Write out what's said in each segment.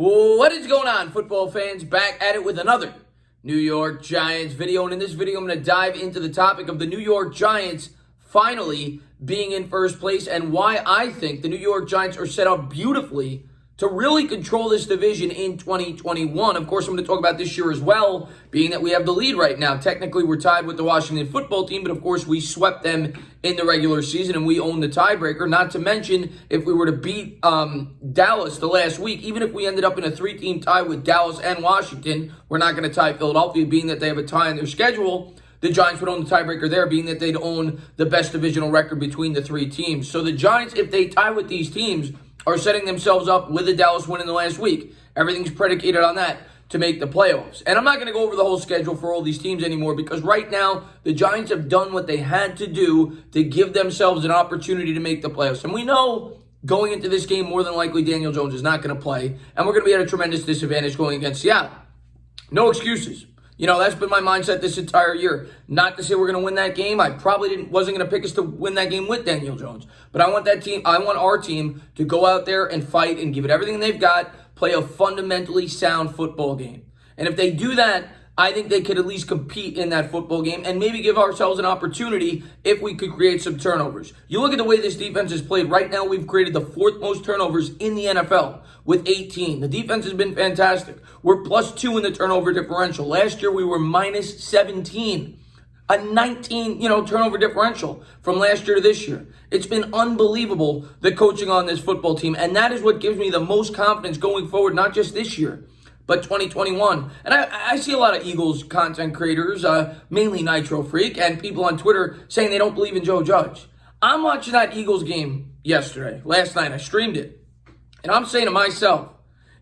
What is going on, football fans? Back at it with another New York Giants video. And in this video, I'm going to dive into the topic of the New York Giants finally being in first place and why I think the New York Giants are set up beautifully to really control this division in 2021. Of course, I'm going to talk about this year as well, being that we have the lead right now. Technically, we're tied with the Washington football team, but of course, we swept them in the regular season, and we own the tiebreaker. Not to mention, if we were to beat Dallas the last week, even if we ended up in a three-team tie with Dallas and Washington, we're not going to tie Philadelphia, being that they have a tie in their schedule. The Giants would own the tiebreaker there, being that they'd own the best divisional record between the three teams. So the Giants, if they tie with these teams, are setting themselves up with the Dallas win in the last week. Everything's predicated on that to make the playoffs. And I'm not going to go over the whole schedule for all these teams anymore because right now the Giants have done what they had to do to give themselves an opportunity to make the playoffs. And we know going into this game, more than likely Daniel Jones is not going to play, and we're going to be at a tremendous disadvantage going against Seattle. No excuses. You know, that's been my mindset this entire year. Not to say we're going to win that game. I probably wasn't going to pick us to win that game with Daniel Jones. But I want our team to go out there and fight and give it everything they've got, play a fundamentally sound football game. And if they do that, I think they could at least compete in that football game and maybe give ourselves an opportunity if we could create some turnovers. You look at the way this defense is played. Right now, we've created the fourth most turnovers in the NFL with 18. The defense has been fantastic. We're +2 in the turnover differential. Last year, we were -17. A 19, turnover differential from last year to this year. It's been unbelievable, the coaching on this football team. And that is what gives me the most confidence going forward, not just this year, but 2021. And I see a lot of Eagles content creators, mainly Nitro Freak, and people on Twitter saying they don't believe in Joe Judge. I'm watching that Eagles game last night. I streamed it. And I'm saying to myself,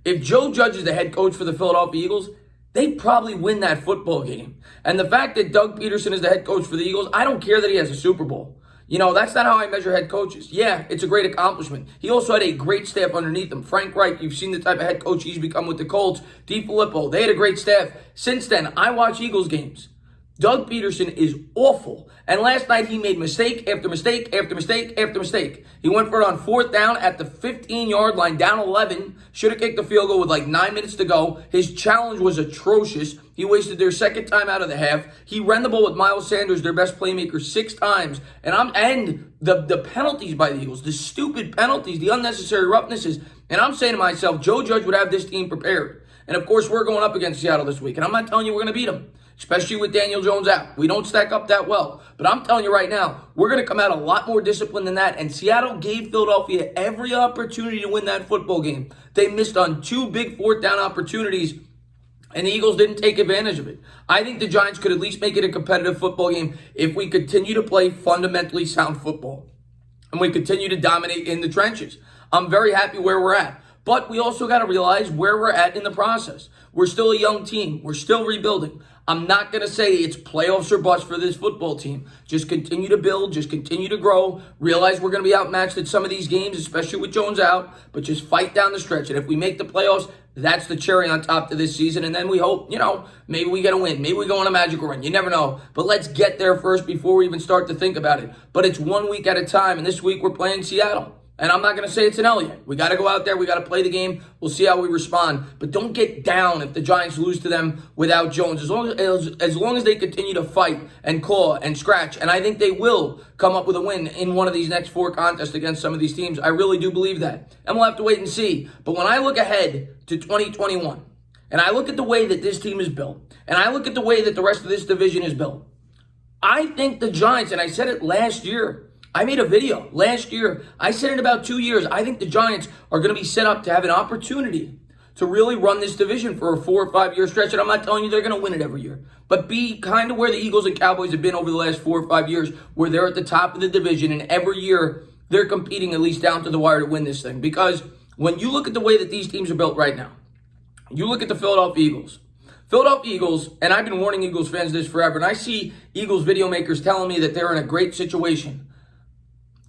if Joe Judge is the head coach for the Philadelphia Eagles, they probably win that football game. And the fact that Doug Peterson is the head coach for the Eagles, I don't care that he has a Super Bowl. That's not how I measure head coaches. Yeah, it's a great accomplishment. He also had a great staff underneath him. Frank Reich, you've seen the type of head coach he's become with the Colts. DeFilippo, they had a great staff. Since then, I watch Eagles games. Doug Peterson is awful. And last night, he made mistake after mistake after mistake after mistake. He went for it on 4th down at the 15-yard line, down 11. Should have kicked the field goal with like 9 minutes to go. His challenge was atrocious. He wasted their second time out of the half. He ran the ball with Miles Sanders, their best playmaker, 6 times. And the penalties by the Eagles, the stupid penalties, the unnecessary roughnesses. And I'm saying to myself, Joe Judge would have this team prepared. And of course, we're going up against Seattle this week. And I'm not telling you we're going to beat them, especially with Daniel Jones out. We don't stack up that well. But I'm telling you right now, we're going to come out a lot more disciplined than that. And Seattle gave Philadelphia every opportunity to win that football game. They missed on 2 big 4th down opportunities, and the Eagles didn't take advantage of it. I think the Giants could at least make it a competitive football game if we continue to play fundamentally sound football and we continue to dominate in the trenches. I'm very happy where we're at. But we also got to realize where we're at in the process. We're still a young team. We're still rebuilding. I'm not going to say it's playoffs or bust for this football team. Just continue to build. Just continue to grow. Realize we're going to be outmatched in some of these games, especially with Jones out. But just fight down the stretch. And if we make the playoffs, that's the cherry on top to this season. And then we hope, maybe we get a win. Maybe we go on a magical run. You never know. But let's get there first before we even start to think about it. But it's 1 week at a time. And this week we're playing Seattle. And I'm not going to say it's an L yet. We got to go out there. We got to play the game. We'll see how we respond. But don't get down if the Giants lose to them without Jones. As long as they continue to fight and claw and scratch, and I think they will come up with a win in one of these next 4 contests against some of these teams. I really do believe that. And we'll have to wait and see. But when I look ahead to 2021, and I look at the way that this team is built, and I look at the way that the rest of this division is built, I think the Giants, and I said it last year, I made a video last year. I said in about 2 years, I think the Giants are going to be set up to have an opportunity to really run this division for a 4 or 5 year stretch. And I'm not telling you they're going to win it every year, but be kind of where the Eagles and Cowboys have been over the last 4 or 5 years, where they're at the top of the division. And every year they're competing at least down to the wire to win this thing. Because when you look at the way that these teams are built right now, you look at the Philadelphia Eagles, and I've been warning Eagles fans this forever. And I see Eagles video makers telling me that they're in a great situation.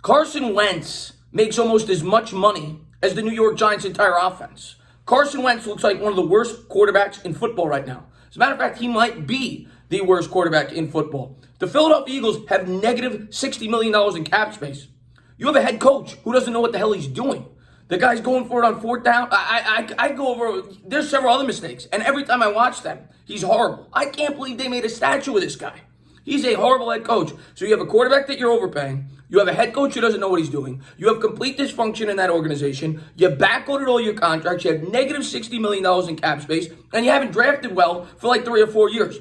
Carson Wentz makes almost as much money as the New York Giants' entire offense. Carson Wentz looks like one of the worst quarterbacks in football right now. As a matter of fact, he might be the worst quarterback in football. The Philadelphia Eagles have negative $60 million in cap space. You have a head coach who doesn't know what the hell he's doing. The guy's going for it on fourth down. I go over, there's several other mistakes. And every time I watch them, he's horrible. I can't believe they made a statue of this guy. He's a horrible head coach. So you have a quarterback that you're overpaying. You have a head coach who doesn't know what he's doing. You have complete dysfunction in that organization. You backloaded all your contracts. You have negative $60 million in cap space. And you haven't drafted well for like 3 or 4 years.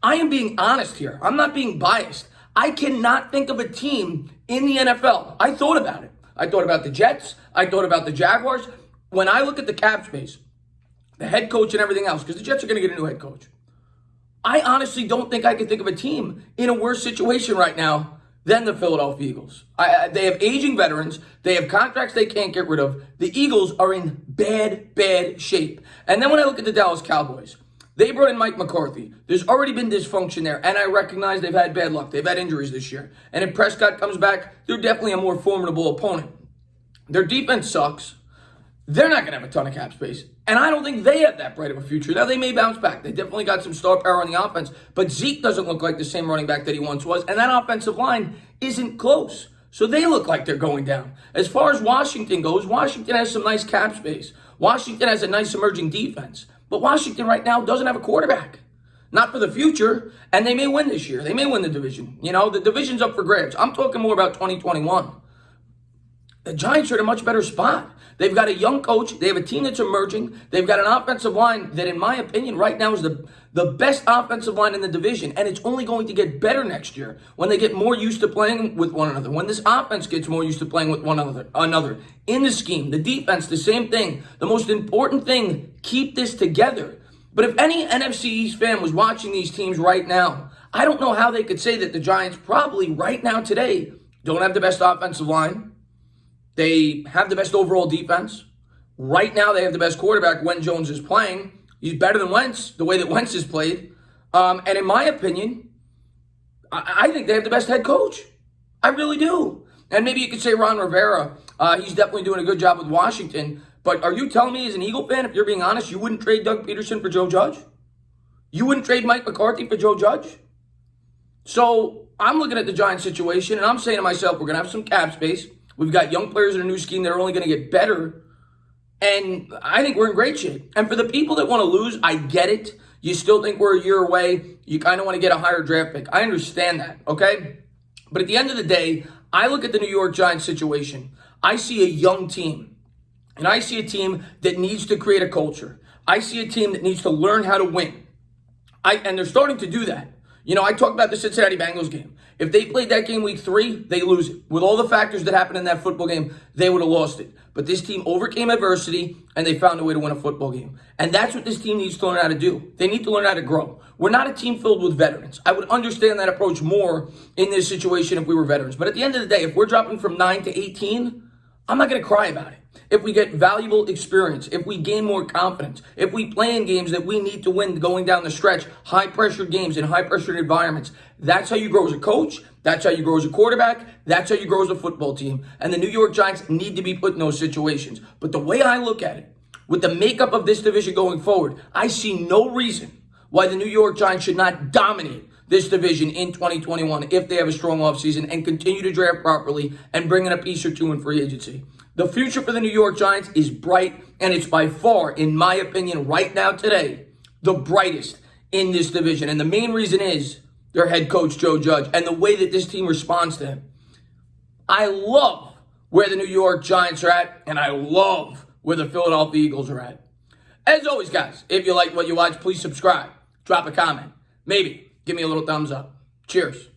I am being honest here. I'm not being biased. I cannot think of a team in the NFL. I thought about it. I thought about the Jets. I thought about the Jaguars. When I look at the cap space, the head coach and everything else, because the Jets are going to get a new head coach, I honestly don't think I can think of a team in a worse situation right now than the Philadelphia Eagles. They have aging veterans. They have contracts they can't get rid of. The Eagles are in bad shape. And then when I look at the Dallas Cowboys, they brought in Mike McCarthy. There's already been dysfunction there, and I recognize they've had bad luck. They've had injuries this year. And if Prescott comes back, they're definitely a more formidable opponent. Their defense sucks. They're not going to have a ton of cap space. And I don't think they have that bright of a future. Now, they may bounce back. They definitely got some star power on the offense. But Zeke doesn't look like the same running back that he once was. And that offensive line isn't close. So they look like they're going down. As far as Washington goes, Washington has some nice cap space. Washington has a nice emerging defense. But Washington right now doesn't have a quarterback. Not for the future. And they may win this year. They may win the division. You know, the division's up for grabs. I'm talking more about 2021. The Giants are in a much better spot. They've got a young coach. They have a team that's emerging. They've got an offensive line that, in my opinion, right now is the best offensive line in the division. And it's only going to get better next year when they get more used to playing with one another. When this offense gets more used to playing with one another. In the scheme, the defense, the same thing. The most important thing, keep this together. But if any NFC East fan was watching these teams right now, I don't know how they could say that the Giants probably right now today don't have the best offensive line. They have the best overall defense. Right now, they have the best quarterback when Jones is playing. He's better than Wentz, the way that Wentz has played. And in my opinion, I think they have the best head coach. I really do. And maybe you could say Ron Rivera. He's definitely doing a good job with Washington. But are you telling me as an Eagle fan, if you're being honest, you wouldn't trade Doug Peterson for Joe Judge? You wouldn't trade Mike McCarthy for Joe Judge? So I'm looking at the Giants situation, and I'm saying to myself, we're going to have some cap space. We've got young players in a new scheme that are only going to get better. And I think we're in great shape. And for the people that want to lose, I get it. You still think we're a year away. You kind of want to get a higher draft pick. I understand that, okay? But at the end of the day, I look at the New York Giants situation. I see a young team. And I see a team that needs to create a culture. I see a team that needs to learn how to win. And they're starting to do that. You know, I talked about the Cincinnati Bengals game. If they played that game week 3, they lose it. With all the factors that happened in that football game, they would have lost it. But this team overcame adversity, and they found a way to win a football game. And that's what this team needs to learn how to do. They need to learn how to grow. We're not a team filled with veterans. I would understand that approach more in this situation if we were veterans. But at the end of the day, if we're dropping from 9 to 18, I'm not going to cry about it. If we get valuable experience, if we gain more confidence, if we play in games that we need to win going down the stretch, high-pressure games in high-pressure environments, that's how you grow as a coach. That's how you grow as a quarterback. That's how you grow as a football team. And the New York Giants need to be put in those situations. But the way I look at it, with the makeup of this division going forward, I see no reason why the New York Giants should not dominate this division in 2021 if they have a strong offseason and continue to draft properly and bring in a piece or two in free agency. The future for the New York Giants is bright, and it's by far, in my opinion, right now today, the brightest in this division. And the main reason is their head coach, Joe Judge, and the way that this team responds to him. I love where the New York Giants are at, and I love where the Philadelphia Eagles are at. As always, guys, if you like what you watch, please subscribe, drop a comment, maybe give me a little thumbs up. Cheers.